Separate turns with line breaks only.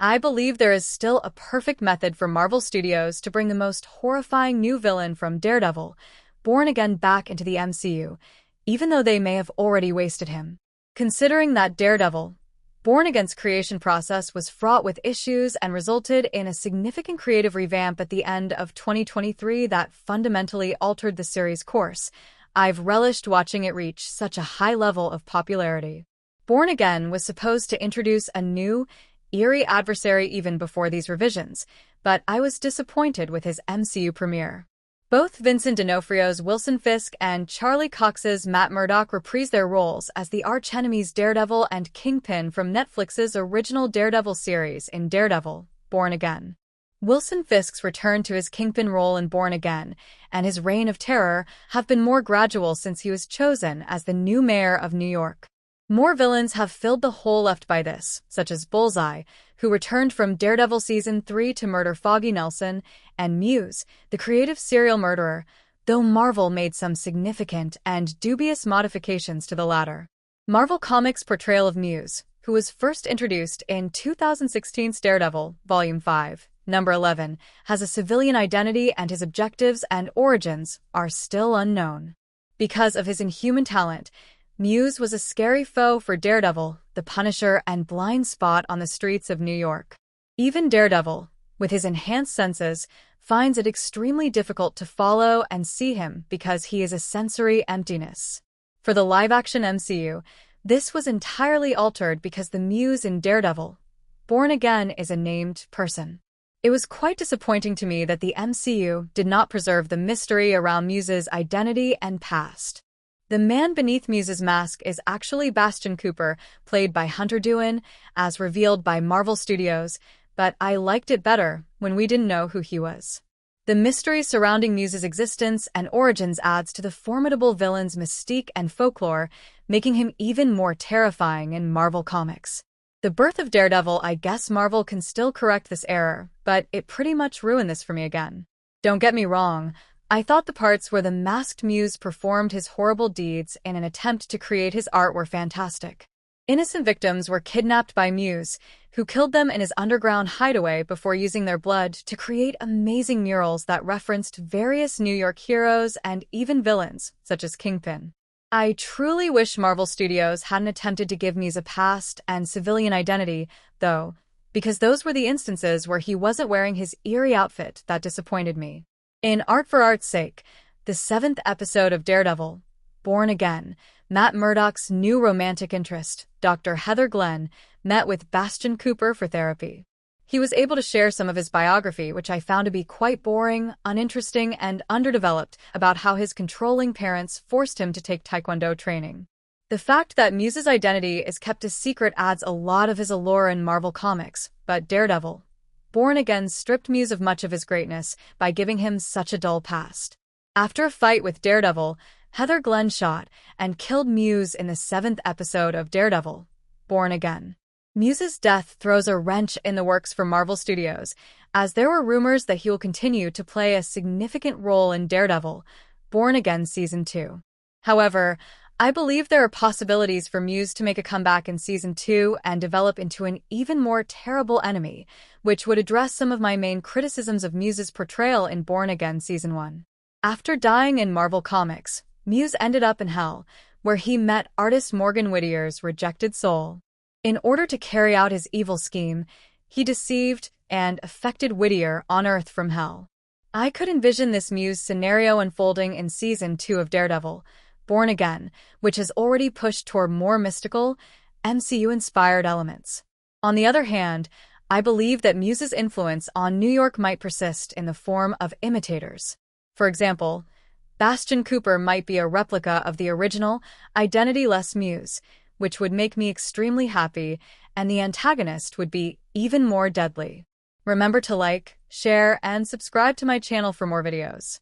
I believe there is still a perfect method for Marvel Studios to bring the most horrifying new villain from Daredevil, Born Again, back into the MCU, even though they may have already wasted him. Considering that Daredevil, Born Again's creation process was fraught with issues and resulted in a significant creative revamp at the end of 2023 that fundamentally altered the series' course, I've relished watching it reach such a high level of popularity. Born Again was supposed to introduce a new, eerie adversary even before these revisions, but I was disappointed with his MCU premiere. Both Vincent D'Onofrio's Wilson Fisk and Charlie Cox's Matt Murdock reprise their roles as the arch-enemies Daredevil and Kingpin from Netflix's original Daredevil series in Daredevil, Born Again. Wilson Fisk's return to his Kingpin role in Born Again and his reign of terror have been more gradual since he was chosen as the new mayor of New York. More villains have filled the hole left by this, such as Bullseye, who returned from Daredevil Season 3 to murder Foggy Nelson, and Muse, the creative serial murderer, though Marvel made some significant and dubious modifications to the latter. Marvel Comics' portrayal of Muse, who was first introduced in 2016's Daredevil, Volume 5, Number 11, has a civilian identity and his objectives and origins are still unknown. Because of his inhuman talent, Muse was a scary foe for Daredevil, the Punisher, and Blind Spot on the streets of New York. Even Daredevil, with his enhanced senses, finds it extremely difficult to follow and see him because he is a sensory emptiness. For the live-action MCU, this was entirely altered because the Muse in Daredevil, Born Again, is a named person. It was quite disappointing to me that the MCU did not preserve the mystery around Muse's identity and past. The man beneath Muse's mask is actually Bastion Cooper, played by Hunter Dewin, as revealed by Marvel Studios, but I liked it better when we didn't know who he was. The mystery surrounding Muse's existence and origins adds to the formidable villain's mystique and folklore, making him even more terrifying in Marvel Comics. The birth of Daredevil, I guess Marvel can still correct this error, but it pretty much ruined this for me again. Don't get me wrong, I thought the parts where the masked Muse performed his horrible deeds in an attempt to create his art were fantastic. Innocent victims were kidnapped by Muse, who killed them in his underground hideaway before using their blood to create amazing murals that referenced various New York heroes and even villains, such as Kingpin. I truly wish Marvel Studios hadn't attempted to give Muse a past and civilian identity, though, because those were the instances where he wasn't wearing his eerie outfit that disappointed me. In Art for Art's Sake, the 7th episode of Daredevil, Born Again, Matt Murdock's new romantic interest, Dr. Heather Glenn, met with Bastion Cooper for therapy. He was able to share some of his biography, which I found to be quite boring, uninteresting, and underdeveloped, about how his controlling parents forced him to take Taekwondo training. The fact that Muse's identity is kept a secret adds a lot of his allure in Marvel Comics, but Daredevil, Born Again, stripped Muse of much of his greatness by giving him such a dull past. After a fight with Daredevil, Heather Glenn shot and killed Muse in the 7th episode of Daredevil, Born Again. Muse's death throws a wrench in the works for Marvel Studios, as there were rumors that he will continue to play a significant role in Daredevil, Born Again Season 2. However, I believe there are possibilities for Muse to make a comeback in Season 2 and develop into an even more terrible enemy, which would address some of my main criticisms of Muse's portrayal in Born Again Season 1. After dying in Marvel Comics, Muse ended up in Hell, where he met artist Morgan Whittier's rejected soul. In order to carry out his evil scheme, he deceived and affected Whittier on Earth from Hell. I could envision this Muse scenario unfolding in Season 2 of Daredevil, Born Again, which has already pushed toward more mystical, MCU-inspired elements. On the other hand, I believe that Muse's influence on New York might persist in the form of imitators. For example, Bastion Cooper might be a replica of the original, identity-less Muse, which would make me extremely happy, and the antagonist would be even more deadly. Remember to like, share, and subscribe to my channel for more videos.